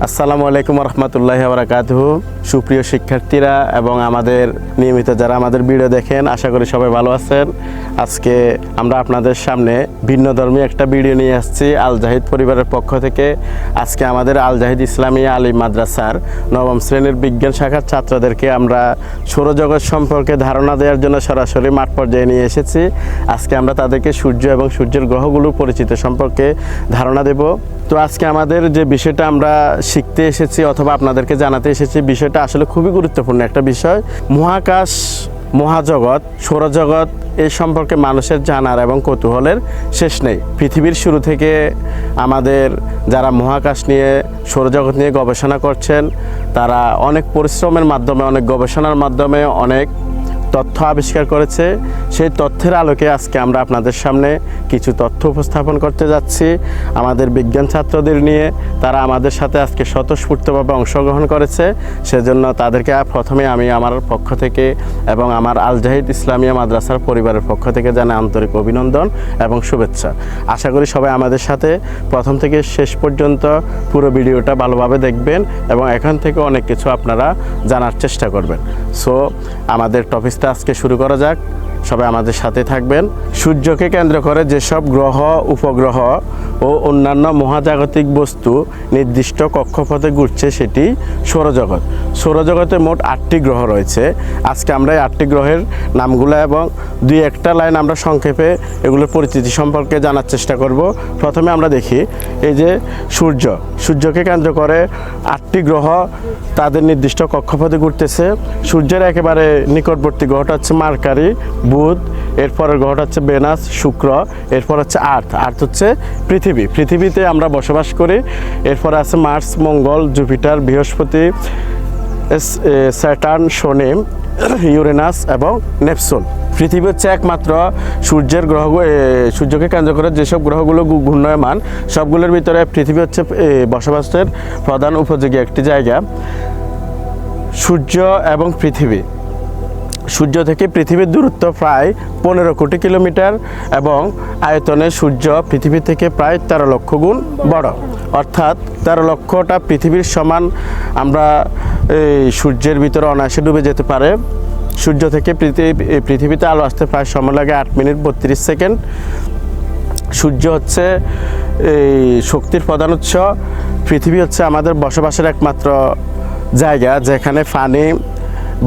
আসসালামু আলাইকুম রহমতুল্লাহি ওয়া বারাকাতুহু। সুপ্রিয় শিক্ষার্থীরা এবং আমাদের নিয়মিত যারা আমাদের ভিডিও দেখেন, আশা করি সবাই ভালো আছেন। আজকে আমরা আপনাদের সামনে ভিন্নধর্মী একটা ভিডিও নিয়ে আসছি আল জাহিদ পরিবারের পক্ষ থেকে। আজকে আমাদের আল জাহিদ ইসলামিয়া আলিম মাদ্রাসার নবম শ্রেণীর বিজ্ঞান শাখার ছাত্রদেরকে আমরা সৌরজগৎ সম্পর্কে ধারণা দেওয়ার জন্য সরাসরি মাঠ পর্যায়ে নিয়ে এসেছি। আজকে আমরা তাদেরকে সূর্য এবং সূর্যের গ্রহগুলোর পরিচিতি সম্পর্কে ধারণা দেব। তো আজকে আমাদের যে বিষয়টা আমরা শিখতে এসেছি অথবা আপনাদেরকে জানাতে এসেছি, বিষয়টা আসলে খুবই গুরুত্বপূর্ণ একটা বিষয়। মহাকাশ, মহাজগৎ, সৌরজগৎ এই সম্পর্কে মানুষের জানার এবং কৌতূহলের শেষ নেই। পৃথিবীর শুরু থেকে আমাদের যারা মহাকাশ নিয়ে, সৌরজগৎ নিয়ে গবেষণা করছেন, তারা অনেক পরিশ্রমের মাধ্যমে, অনেক গবেষণার মাধ্যমে অনেক তথ্য আবিষ্কার করেছে। সেই তথ্যের আলোকে আজকে আমরা আপনাদের সামনে কিছু তথ্য উপস্থাপন করতে যাচ্ছি আমাদের বিজ্ঞান ছাত্রদের নিয়ে। তারা আমাদের সাথে আজকে স্বতঃস্ফূর্তভাবে অংশগ্রহণ করেছে, সেজন্য তাদেরকে প্রথমে আমি আমার পক্ষ থেকে এবং আমার আল জাহিদ ইসলামিয়া মাদ্রাসার পরিবারের পক্ষ থেকে জানাই আন্তরিক অভিনন্দন এবং শুভেচ্ছা। আশা করি সবাই আমাদের সাথে প্রথম থেকে শেষ পর্যন্ত পুরো ভিডিওটা ভালোভাবে দেখবেন এবং এখান থেকে অনেক কিছু আপনারা জানার চেষ্টা করবেন। সো আমাদের টপিকটা আজকে শুরু করা যাক, সবাই আমাদের সাথে থাকবেন। সূর্যকে কেন্দ্র করে যেসব গ্রহ, উপগ্রহ ও অন্যান্য মহাজাগতিক বস্তু নির্দিষ্ট কক্ষপথে ঘুরছে সেটি সৌরজগৎ। সৌরজগতে মোট 8টি গ্রহ রয়েছে। আজকে আমরা এই 8টি গ্রহের নামগুলো এবং দুই একটা লাইন আমরা সংক্ষেপে এগুলোর পরিচিতি সম্পর্কে জানার চেষ্টা করব। প্রথমে আমরা দেখি এই যে সূর্য, সূর্যকে কেন্দ্র করে 8টি গ্রহ তাদের নির্দিষ্ট কক্ষপথে ঘুরতেছে। সূর্যের একেবারে নিকটবর্তী গ্রহটা হচ্ছে মার্কারি, বুধ, এরপরের গ্রহটা হচ্ছে ভেনাস, শুক্র, এরপর হচ্ছে আর্থ হচ্ছে পৃথিবী। পৃথিবীতে আমরা বসবাস করি। এরপরে আছে মার্স, মঙ্গল, জুপিটার, বৃহস্পতি, স্যাটার্ন, শনি, ইউরেনাস এবং নেপচুন। পৃথিবী হচ্ছে একমাত্র সূর্যের গ্রহ, সূর্যকে কেন্দ্র করে যেসব গ্রহগুলো ঘূর্ণয়মান, সবগুলোর ভিতরে পৃথিবী হচ্ছে বসবাসের প্রধান উপযোগী একটি জায়গা। সূর্য এবং পৃথিবী, সূর্য থেকে পৃথিবীর দূরত্ব প্রায় 15 কোটি কিলোমিটার এবং আয়তনে সূর্য পৃথিবী থেকে প্রায় 13 লক্ষ গুণ বড়, অর্থাৎ 13 লক্ষটা পৃথিবীর সমান। আমরা এই সূর্যের ভিতরে অনায়াসে ডুবে যেতে পারে। সূর্য থেকে পৃথিবীতে আলো আসতে প্রায় সময় লাগে 8 মিনিট 32 সেকেন্ড। সূর্য হচ্ছে এই শক্তির প্রধান উৎস। পৃথিবী হচ্ছে আমাদের বসবাসের একমাত্র জায়গা যেখানে পানি,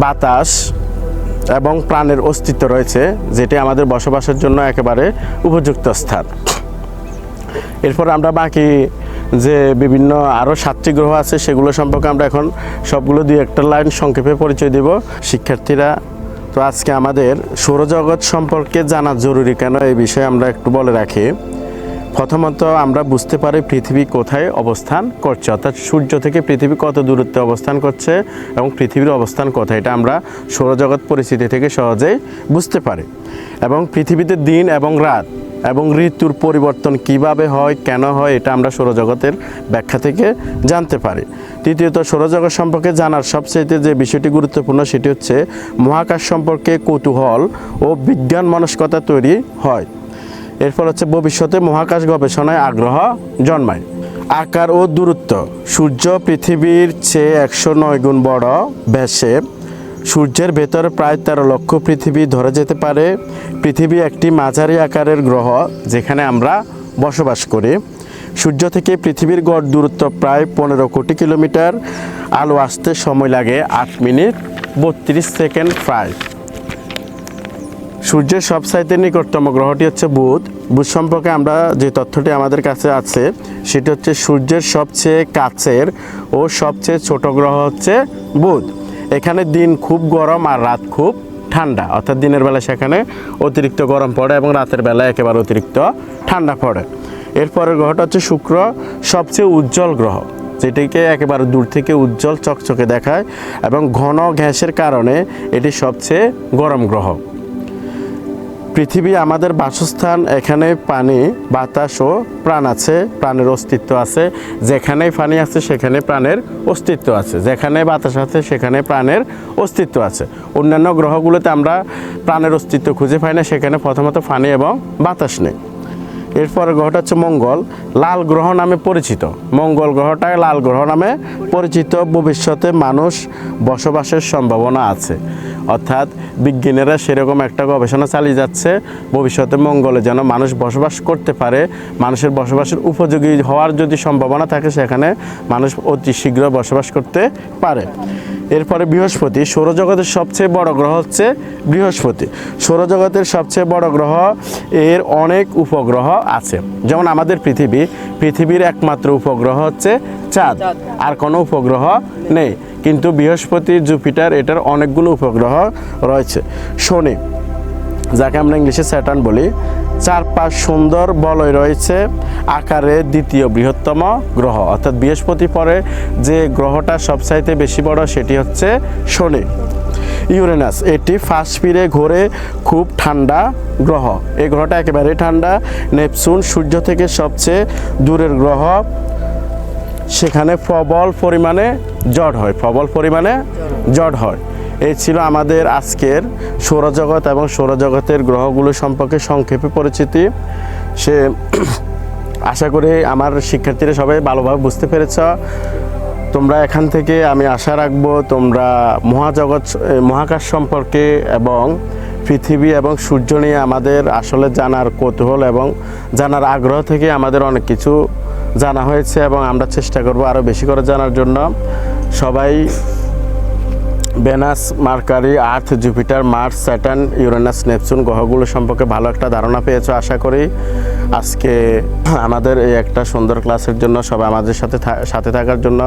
বাতাস এবং প্রাণের অস্তিত্ব রয়েছে, যেটি আমাদের বসবাসের জন্য একেবারে উপযুক্ত স্থান। এরপর আমরা বাকি যে বিভিন্ন আরও 7টি গ্রহ আছে সেগুলো সম্পর্কে আমরা এখন সবগুলো দুই একটা লাইন সংক্ষেপে পরিচয় দেব। শিক্ষার্থীরা, তো আজকে আমাদের সৌরজগৎ সম্পর্কে জানা জরুরি কেন এই বিষয়ে আমরা একটু বলে রাখি। প্রথমত আমরা বুঝতে পারি পৃথিবী কোথায় অবস্থান করছে, অর্থাৎ সূর্য থেকে পৃথিবী কত দূরত্বে অবস্থান করছে এবং পৃথিবীর অবস্থান কোথায়, এটা আমরা সৌরজগৎ পরিস্থিতি থেকে সহজেই বুঝতে পারি। এবং পৃথিবীতে দিন এবং রাত এবং ঋতুর পরিবর্তন কিভাবে হয়, কেন হয়, এটা আমরা সৌরজগতের ব্যাখ্যা থেকে জানতে পারি। তৃতীয়ত, সৌরজগৎ সম্পর্কে জানার সবচেয়ে যে বিষয়টি গুরুত্বপূর্ণ সেটি হচ্ছে মহাকাশ সম্পর্কে কৌতূহল ও বিজ্ঞান মনস্কতা তৈরি হয়। এরপর হচ্ছে ভবিষ্যতে মহাকাশ গবেষণায় আগ্রহ জন্মায়। আকার ও দূরত্ব, সূর্য পৃথিবীর চেয়ে 109 গুণ বড় ব্যাসে। সূর্যের ভেতরে প্রায় 13 লক্ষ পৃথিবী ধরে যেতে পারে। পৃথিবী একটি মাঝারি আকারের গ্রহ যেখানে আমরা বসবাস করি। সূর্য থেকে পৃথিবীর গড় দূরত্ব প্রায় 15 কোটি কিলোমিটার। আলো আসতে সময় লাগে 8 মিনিট 32 সেকেন্ড প্রায়। সূর্যের সবচাইতে নিকটতম গ্রহটি হচ্ছে বুধ। বুধ সম্পর্কে আমরা যে তথ্যটি আমাদের কাছে আছে সেটি হচ্ছে সূর্যের সবচেয়ে কাছের ও সবচেয়ে ছোট গ্রহ হচ্ছে বুধ। এখানে দিন খুব গরম আর রাত খুব ঠান্ডা, অর্থাৎ দিনের বেলা সেখানে অতিরিক্ত গরম পড়ে এবং রাতের বেলা একেবারে অতিরিক্ত ঠান্ডা পড়ে। এরপরের গ্রহটা হচ্ছে শুক্র, সবচেয়ে উজ্জ্বল গ্রহ, যেটিকে একেবারে দূর থেকে উজ্জ্বল চকচকে দেখায় এবং ঘন গ্যাসের কারণে এটি সবচেয়ে গরম গ্রহ। পৃথিবী আমাদের বাসস্থান। এখানে পানি, বাতাস ও প্রাণ আছে, প্রাণের অস্তিত্ব আছে। যেখানে পানি আছে সেখানে প্রাণের অস্তিত্ব আছে, যেখানে বাতাস আছে সেখানে প্রাণের অস্তিত্ব আছে। অন্যান্য গ্রহগুলোতে আমরা প্রাণের অস্তিত্ব খুঁজে পাই না, সেখানে প্রথমত পানি এবং বাতাস নেই। এরপরে গ্রহটা হচ্ছে মঙ্গল, লাল গ্রহ নামে পরিচিত। মঙ্গল গ্রহটা লাল গ্রহ নামে পরিচিত। ভবিষ্যতে মানুষ বসবাসের সম্ভাবনা আছে, অর্থাৎ বিজ্ঞানীরা সেরকম একটা গবেষণা চালিয়ে যাচ্ছে ভবিষ্যতে মঙ্গলে যেন মানুষ বসবাস করতে পারে। মানুষের বসবাসের উপযোগী হওয়ার যদি সম্ভাবনা থাকে সেখানে মানুষ অতি শীঘ্র বসবাস করতে পারে। এরপরে বৃহস্পতি, সৌরজগতের সবচেয়ে বড় গ্রহ হচ্ছে বৃহস্পতি। সৌরজগতের সবচেয়ে বড় গ্রহ, এর অনেক উপগ্রহ আছে। যেমন আমাদের পৃথিবীর একমাত্র উপগ্রহ হচ্ছে চাঁদ, আর কোনো উপগ্রহ নেই। কিন্তু বৃহস্পতি, জুপিটার, এটার অনেকগুলো উপগ্রহ রয়েছে। শনি, যাকে আমরা ইংলিশে স্যাটার্ন বলি, 4-5 সুন্দর বলয় রয়েছে, আকারে দ্বিতীয় বৃহত্তম গ্রহ। অর্থাৎ বৃহস্পতি পরে যে গ্রহটা সবচাইতে বেশি বড় সেটি হচ্ছে শনি। ইউরেনাস, এটি ফার্স্ট স্পিডে ঘোরে, খুব ঠান্ডা গ্রহ। এই গ্রহটা একেবারেই ঠান্ডা। নেপচুন, সূর্য থেকে সবচেয়ে দূরের গ্রহ, সেখানে প্রবল পরিমাণে ঝড় হয়। এই ছিল আমাদের আজকের সৌরজগৎ এবং সৌরজগতের গ্রহগুলো সম্পর্কে সংক্ষেপে পরিচিতি। আশা করি আমার শিক্ষার্থীরা সবাই ভালোভাবে বুঝতে পেরেছ। তোমরা এখান থেকে আমি আশা রাখবো তোমরা মহাকাশ সম্পর্কে এবং পৃথিবী এবং সূর্য নিয়ে আমাদের আসলে জানার কৌতূহল এবং জানার আগ্রহ থেকে আমাদের অনেক কিছু জানা হয়েছে, এবং আমরা চেষ্টা করব আরও বেশি করে জানার জন্য। সবাই Venus, Mercury, Earth, Jupiter, Mars, Saturn, Uranus, Neptune গ্রহগুলো সম্পর্কে ভালো একটা ধারণা পেয়েছো আশা করি। আজকে আমাদের এই একটা সুন্দর ক্লাসের জন্য, সবাই আমাদের সাথে থাকার জন্য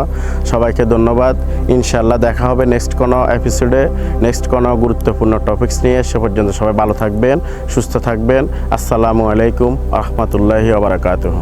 সবাইকে ধন্যবাদ। ইনশাআল্লাহ দেখা হবে নেক্সট কোনো এপিসোডে, নেক্সট কোনো গুরুত্বপূর্ণ টপিকস নিয়ে। সে পর্যন্ত সবাই ভালো থাকবেন, সুস্থ থাকবেন। আসসালামু আলাইকুম ওয়া রাহমাতুল্লাহি ওয়া বারাকাতুহু।